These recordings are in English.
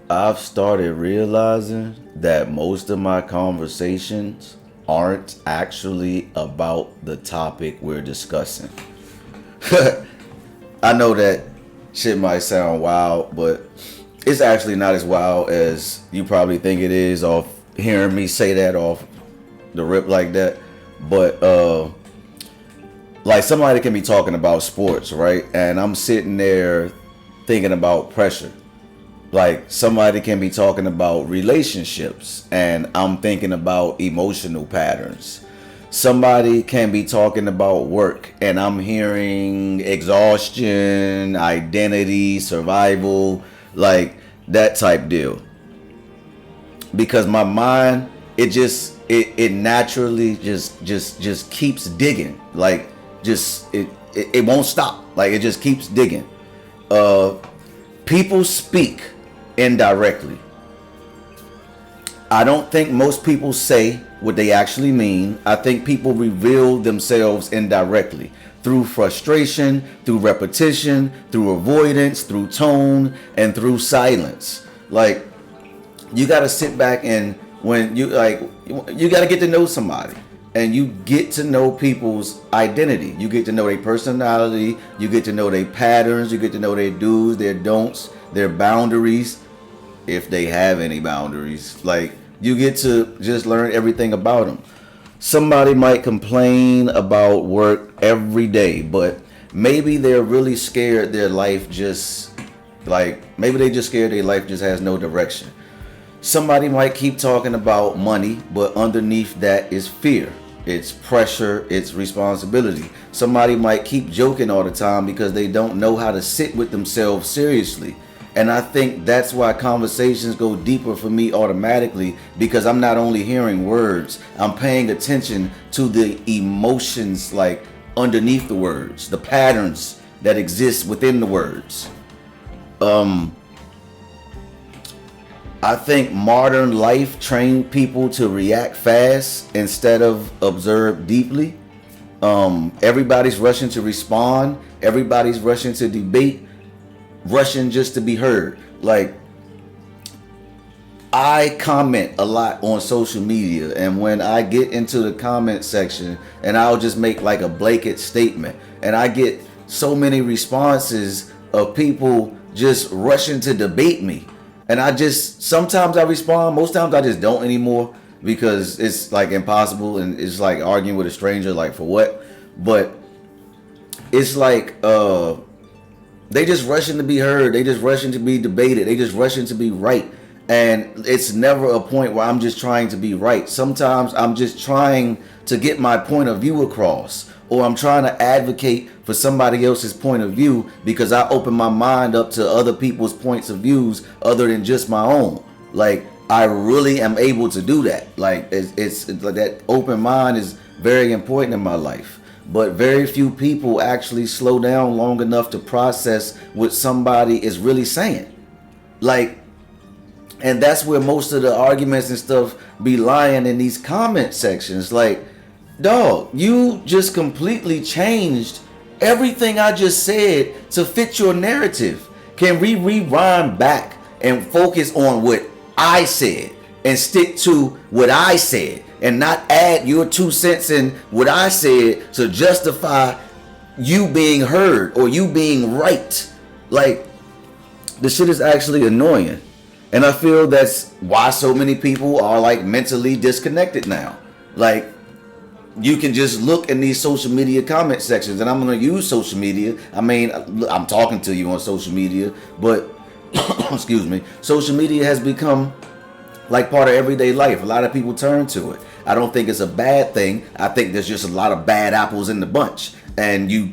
I've started realizing that most of my conversations aren't actually about the topic we're discussing. I know that shit might sound wild, but it's actually not as wild as you probably think it is off hearing me say that off the rip like that. But like somebody can be talking about sports, right? And I'm sitting there thinking about pressure. Like somebody can be talking about relationships and I'm thinking about emotional patterns. Somebody can be talking about work and I'm hearing exhaustion, identity, survival, like that type deal. Because my mind, it naturally just keeps digging. Like just it won't stop. Like it just keeps digging. People speak indirectly. I don't think most people say what they actually mean. I think people reveal themselves indirectly through frustration, through repetition, through avoidance, through tone, and through silence. Like you got to sit back and when you got to get to know somebody and you get to know people's identity. You get to know their personality, you get to know their patterns, you get to know their do's, their don'ts, their boundaries, if they have any boundaries. Like you get to just learn everything about them. Somebody might complain about work every day, but maybe they're really scared their life just maybe they just scared their life just has no direction. Somebody might keep talking about money, but underneath that is fear. It's pressure, it's responsibility. Somebody might keep joking all the time because they don't know how to sit with themselves seriously. And I think that's why conversations go deeper for me automatically, because I'm not only hearing words, I'm paying attention to the emotions like underneath the words, the patterns that exist within the words. I think modern life trained people to react fast instead of observe deeply. Everybody's rushing to respond. Everybody's rushing to debate, rushing just to be heard. Like, I comment a lot on social media, and when I get into the comment section and I'll just make like a blanket statement, and I get so many responses of people just rushing to debate me. And I just, sometimes I respond, most times I just don't anymore because it's like impossible and it's like arguing with a stranger, like for what? But it's like, they just rushing to be heard. They just rushing to be debated. They just rushing to be right. And it's never a point where I'm just trying to be right. Sometimes I'm just trying to get my point of view across, or I'm trying to advocate for somebody else's point of view because I open my mind up to other people's points of views other than just my own. Like I really am able to do that. Like it's like that open mind is very important in my life. But very few people actually slow down long enough to process what somebody is really saying. Like, and that's where most of the arguments and stuff be lying in these comment sections. Like, dog, you just completely changed everything I just said to fit your narrative. Can we rewind back and focus on what I said and stick to what I said and not add your 2 cents in what I said to justify you being heard or you being right? Like, the shit is actually annoying. And I feel that's why so many people are like mentally disconnected now. Like, you can just look in these social media comment sections, and I'm going to use social media. I mean, I'm talking to you on social media, but excuse me, social media has become like part of everyday life. A lot of people turn to it. I don't think it's a bad thing. I think there's just a lot of bad apples in the bunch, and you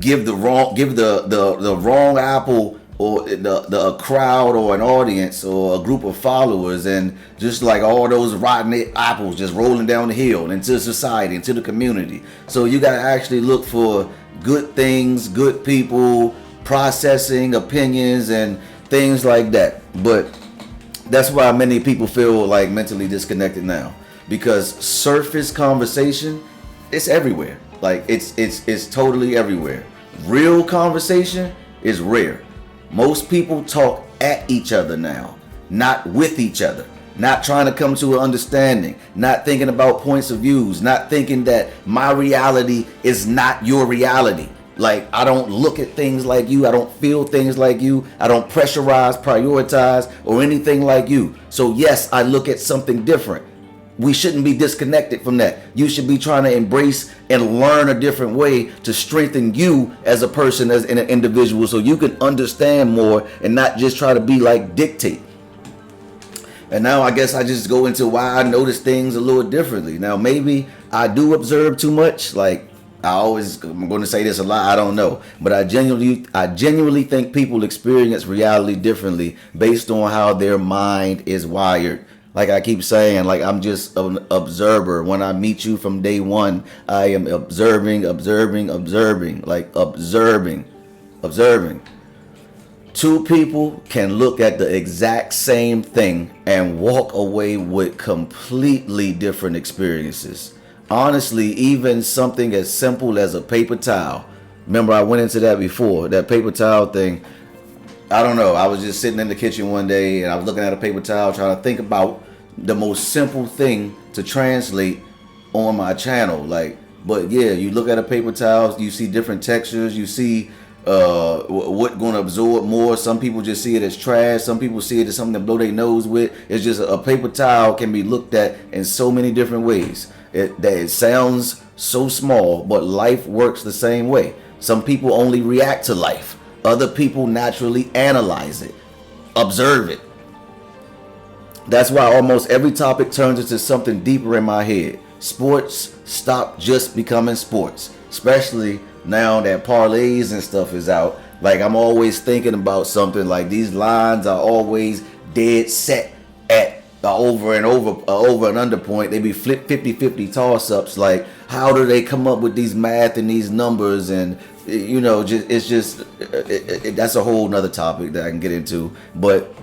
give the wrong apple or the crowd or an audience or a group of followers, and just like all those rotten apples just rolling down the hill into society, into the community. So you got to actually look for good things, good people, processing opinions and things like that. But that's why many people feel like mentally disconnected now, because surface conversation, it's everywhere. Like it's totally everywhere. Real conversation is rare. Most people talk at each other now. not with each other, not trying to come to an understanding, not thinking about points of views, not thinking that my reality is not your reality. Like, I don't look at things like you, I don't feel things like you, I don't pressurize, prioritize, or anything like you. So yes, I look at something different. We shouldn't be disconnected from that. You should be trying to embrace and learn a different way to strengthen you as a person, as an individual, so you can understand more and not just try to be like dictate. And now I guess I just go into why I notice things a little differently. Now maybe I do observe too much. Like, I'm going to say this a lot, I don't know, but I genuinely think people experience reality differently based on how their mind is wired. Like I keep saying, like, I'm just an observer. When I meet you from day one, I am observing, like observing. Two people can look at the exact same thing and walk away with completely different experiences. Honestly, even something as simple as a paper towel. Remember, I went into that before, that paper towel thing. I don't know. I was just sitting in the kitchen one day and I was looking at a paper towel trying to think about the most simple thing to translate on my channel. Like, but yeah, you look at a paper towel, you see different textures, you see what going to absorb more. Some people just see it as trash. Some people see it as something to blow their nose with. It's just a paper towel can be looked at in so many different ways. It sounds so small, but life works the same way. Some people only react to life. Other people naturally analyze it, observe it. That's why almost every topic turns into something deeper in my head. Sports stop just becoming sports, especially now that parlays and stuff is out. Like, I'm always thinking about something like these lines are always dead set at the over and under point. They be flip 50-50 toss-ups. Like, how do they come up with these math and these numbers? And you know, that's a whole nother topic that I can get into. But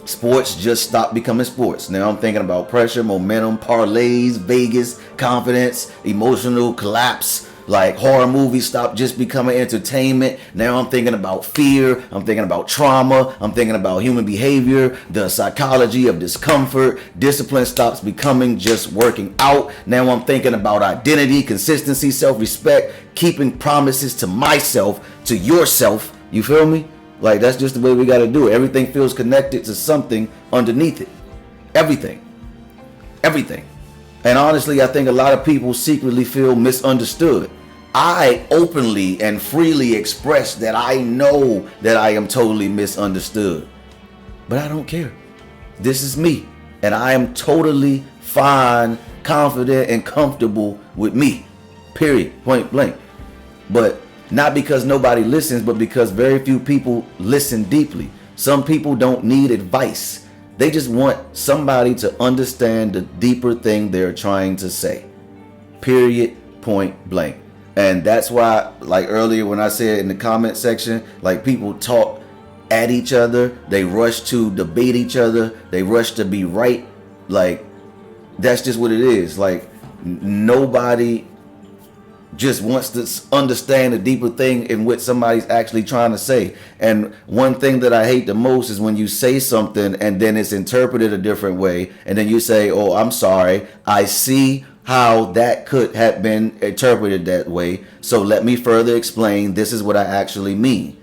sports just stopped becoming sports. Now I'm thinking about pressure, momentum, parlays, Vegas, confidence, emotional collapse. Like, horror movies stopped just becoming entertainment. Now I'm thinking about fear. I'm thinking about trauma. I'm thinking about human behavior, the psychology of discomfort. Discipline stops becoming just working out. Now I'm thinking about identity, consistency, self-respect, keeping promises to myself, to yourself. You feel me? Like, that's just the way we got to do it. Everything feels connected to something underneath it. Everything. And honestly, I think a lot of people secretly feel misunderstood. I openly and freely express that I know that I am totally misunderstood. But I don't care. This is me. And I am totally fine, confident, and comfortable with me. Period. Point blank. But not because nobody listens, but because very few people listen deeply. Some people don't need advice. They just want somebody to understand the deeper thing they're trying to say. Period. Point blank. And that's why, like earlier when I said in the comment section, like, people talk at each other. They rush to debate each other. They rush to be right. Like, that's just what it is. Like, nobody just wants to understand a deeper thing in what somebody's actually trying to say. And one thing that I hate the most is when you say something and then it's interpreted a different way, and then you say, oh, I'm sorry, I see how that could have been interpreted that way, so let me further explain, this is what I actually mean.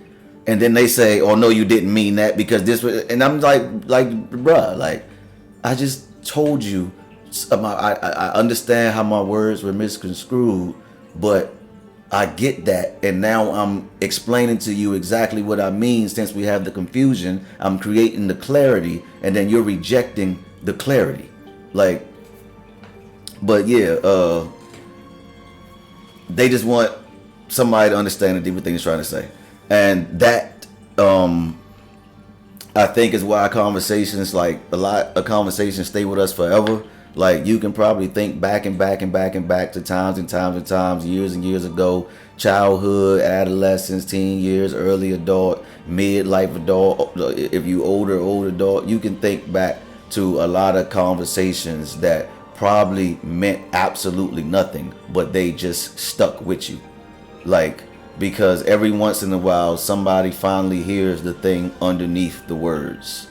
And then they say, oh no, you didn't mean that because this was, and I'm like bruh, like, I just told you, I understand how my words were misconstrued, but I get that, and now I'm explaining to you exactly what I mean. Since we have the confusion, I'm creating the clarity, and then you're rejecting the clarity. Like, but yeah, they just want somebody to understand the deeper thing he's trying to say. And that, I think, is why conversations, like a lot of conversations, stay with us forever. Like, you can probably think back and back to times and times, years and years ago, childhood, adolescence, teen years, early adult, midlife adult. If you older adult, you can think back to a lot of conversations that probably meant absolutely nothing, but they just stuck with you. Like, because every once in a while, somebody finally hears the thing underneath the words.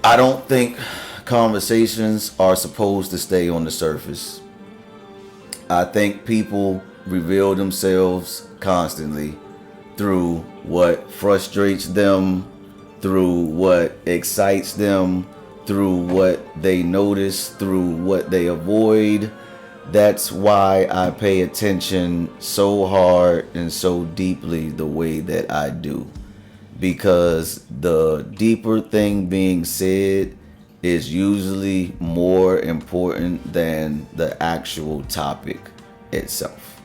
I don't think conversations are supposed to stay on the surface. I think people reveal themselves constantly through what frustrates them, through what excites them, through what they notice, through what they avoid. That's why I pay attention so hard and so deeply the way that I do. Because the deeper thing being said is usually more important than the actual topic itself.